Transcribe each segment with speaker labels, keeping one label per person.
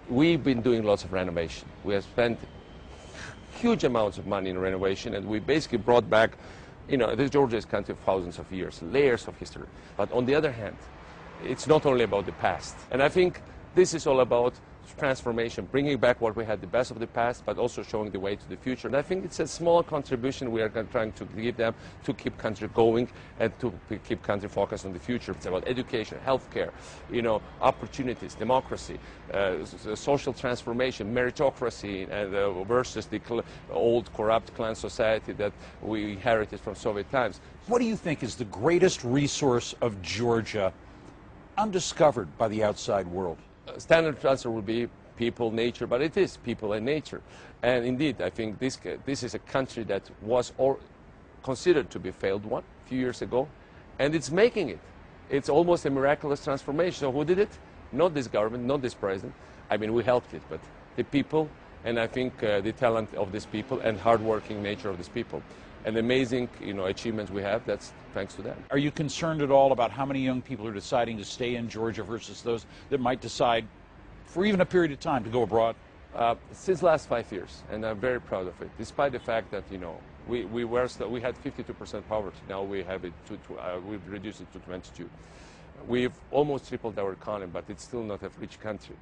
Speaker 1: we've been doing lots of renovation. We have spent huge amounts of money in renovation, and we basically brought back, this Georgia is a country of thousands of years, layers of history. But on the other hand, it's not only about the past. And I think this is all about transformation, bringing back what we had, the best of the past, but also showing the way to the future. And I think it's a small contribution we are trying to give them to keep country going and to keep country focused on the future. It's about education, healthcare, opportunities, democracy, social transformation, meritocracy, and versus the old corrupt clan society that we inherited from Soviet times.
Speaker 2: What do you think is the greatest resource of Georgia undiscovered by the outside world?
Speaker 1: Standard answer would be people, nature, but it is people and nature. And indeed, I think this is a country that was considered to be a failed one a few years ago, and it's making it. It's almost a miraculous transformation. So who did it? Not this government, not this president. I mean, we helped it, but the people, and I think the talent of these people and hardworking nature of these people. And amazing, achievements we have, that's thanks to them.
Speaker 2: Are you concerned at all about how many young people are deciding to stay in Georgia versus those that might decide, for even a period of time, to go abroad?
Speaker 1: Since the last 5 years, and I'm very proud of it, despite the fact that, we had 52% poverty. Now we have it we've reduced it to 22. We've almost tripled our economy, but it's still not a rich country.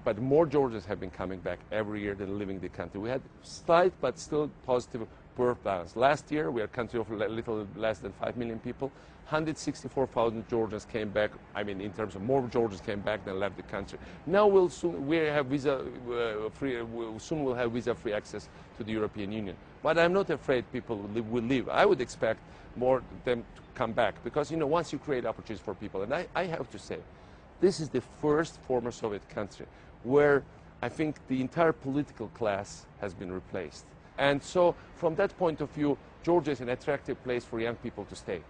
Speaker 1: But more Georgians have been coming back every year than leaving the country. We had slight but still positive birth balance. Last year, we are a country of a little less than 5 million people. 164,000 Georgians came back. I mean, in terms of more Georgians came back than left the country. Now soon we'll have visa-free access to the European Union. But I'm not afraid people will leave. I would expect more of them to come back because, once you create opportunities for people, and I have to say, this is the first former Soviet country where I think the entire political class has been replaced. And so from that point of view, Georgia is an attractive place for young people to stay.